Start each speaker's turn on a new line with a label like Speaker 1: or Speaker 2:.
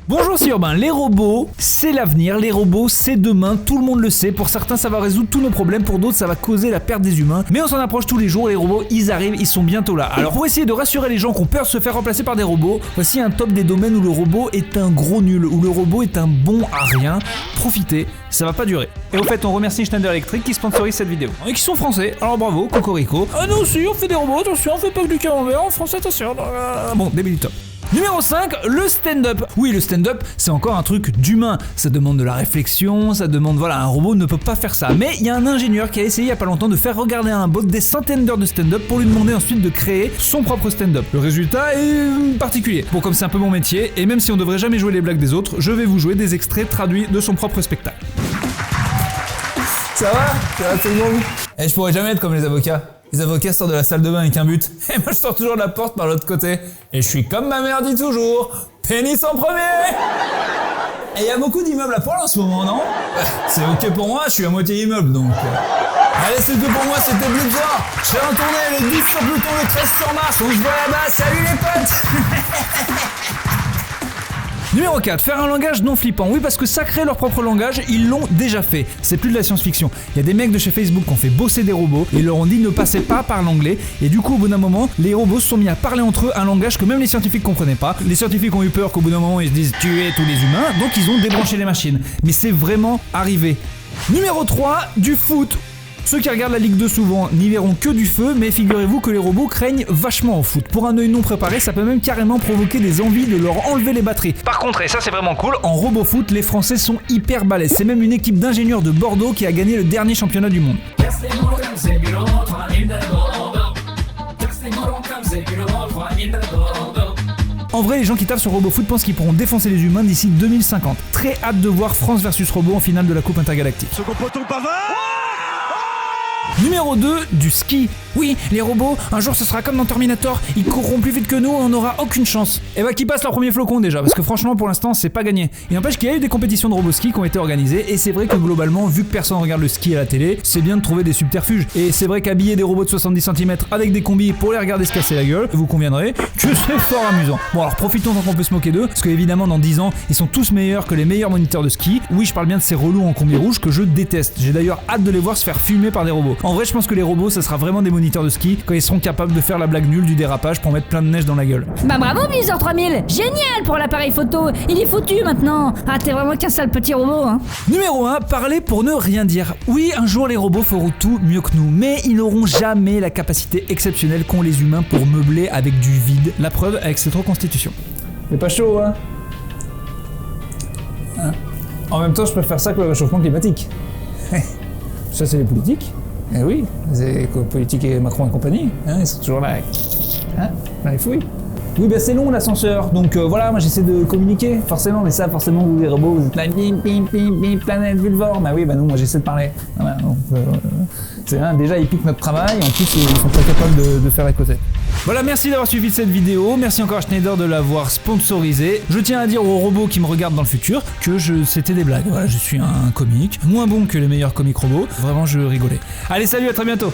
Speaker 1: Bonjour, c'est Urbain. Les robots, c'est l'avenir. Les robots, c'est demain. Tout le monde le sait. Pour certains, ça va résoudre tous nos problèmes. Pour d'autres, ça va causer la perte des humains. Mais on s'en approche tous les jours. Les robots, ils arrivent. Ils sont bientôt là. Alors, pour essayer de rassurer les gens qui ont peur de se faire remplacer par des robots, voici un top des domaines où le robot est un gros nul, où le robot est un bon à rien. Profitez, ça va pas durer. Et au fait, on remercie Schneider Electric qui sponsorise cette vidéo. Et qui sont français. Alors bravo, cocorico. Ah non, si, on fait des robots. Attention, on fait pas que du camembert. En France, attention. Bon, début top. Numéro 5, le stand-up. Oui, le stand-up, c'est encore un truc d'humain. Ça demande de la réflexion, ça demande... Voilà, un robot ne peut pas faire ça. Mais il y a un ingénieur qui a essayé il y a pas longtemps de faire regarder à un bot des centaines d'heures de stand-up pour lui demander ensuite de créer son propre stand-up. Le résultat est particulier. Bon, comme c'est un peu mon métier, et même si on devrait jamais jouer les blagues des autres, je vais vous jouer des extraits traduits de son propre spectacle. Ça va tout le monde? Je pourrais jamais être comme les avocats. Les avocats sortent de la salle de bain avec un but. Et moi je sors toujours de la porte par l'autre côté. Et je suis comme ma mère dit toujours, pénis en premier. Et il y a beaucoup d'immeubles à Paul en ce moment, non? C'est ok pour moi, je suis à moitié immeuble donc. Allez, c'est tout pour moi, c'était Blue Soir. Je fais un tournée le 10 sur Pluton, le 13 sur Mars. On se voit là-bas, salut les potes. Numéro 4, faire un langage non flippant. Oui, parce que ça crée leur propre langage, ils l'ont déjà fait. C'est plus de la science-fiction. Il y a des mecs de chez Facebook qui ont fait bosser des robots et ils leur ont dit ne passez pas par l'anglais. Et du coup, au bout d'un moment, les robots se sont mis à parler entre eux un langage que même les scientifiques comprenaient pas. Les scientifiques ont eu peur qu'au bout d'un moment, ils se disent tuer tous les humains, donc ils ont débranché les machines. Mais c'est vraiment arrivé. Numéro 3, du foot. Ceux qui regardent la Ligue 2 souvent n'y verront que du feu, mais figurez-vous que les robots craignent vachement au foot. Pour un œil non préparé, ça peut même carrément provoquer des envies de leur enlever les batteries. Par contre, et ça c'est vraiment cool, en robot foot, les Français sont hyper balèzes. C'est même une équipe d'ingénieurs de Bordeaux qui a gagné le dernier championnat du monde. En vrai, les gens qui tapent sur RoboFoot pensent qu'ils pourront défoncer les humains d'ici 2050. Très hâte de voir France versus Robot en finale de la Coupe Intergalactique.
Speaker 2: Second poteau, Pavard.
Speaker 1: Numéro 2, du ski. Oui, les robots, un jour ce sera comme dans Terminator, ils courront plus vite que nous et on n'aura aucune chance. Et bah qui passe leur premier flocon déjà, parce que franchement pour l'instant c'est pas gagné. Il n'empêche qu'il y a eu des compétitions de robots ski qui ont été organisées et c'est vrai que globalement, vu que personne regarde le ski à la télé, c'est bien de trouver des subterfuges. Et c'est vrai qu'habiller des robots de 70 cm avec des combis pour les regarder se casser la gueule, vous conviendrez que c'est fort amusant. Bon alors profitons tant qu'on peut se moquer d'eux, parce que évidemment dans 10 ans, ils sont tous meilleurs que les meilleurs moniteurs de ski. Oui, je parle bien de ces relous en combi rouge que je déteste. J'ai d'ailleurs hâte de les voir se faire filmer par des robots. En vrai, je pense que les robots, ça sera vraiment des moniteurs de ski quand ils seront capables de faire la blague nulle du dérapage pour mettre plein de neige dans la gueule.
Speaker 3: Bah bravo Blizzard 3000, génial pour l'appareil photo, il est foutu maintenant. Ah t'es vraiment qu'un sale petit robot hein.
Speaker 1: Numéro 1, parler pour ne rien dire. Oui, un jour les robots feront tout mieux que nous, mais ils n'auront jamais la capacité exceptionnelle qu'ont les humains pour meubler avec du vide. La preuve avec cette reconstitution. C'est pas chaud hein, En même temps je préfère ça que le réchauffement climatique. Ça c'est les politiques. Eh oui, c'est politique et Macron et compagnie, hein, ils sont toujours là, dans les fouilles. Oui, bah c'est long l'ascenseur, donc voilà, moi j'essaie de communiquer, forcément, mais ça, forcément, vous les robots, vous êtes là, bim, bim, bim, bim, planète, vulvore, bah oui, bah non, moi j'essaie de parler. Voilà, donc, c'est déjà, ils piquent notre travail, en plus, ils sont pas capables de faire à côté. Voilà, merci d'avoir suivi cette vidéo, merci encore à Schneider de l'avoir sponsorisé. Je tiens à dire aux robots qui me regardent dans le futur que c'était des blagues, voilà, je suis un comique, moins bon que les meilleurs comiques robots, vraiment je rigolais. Allez, salut, à très bientôt.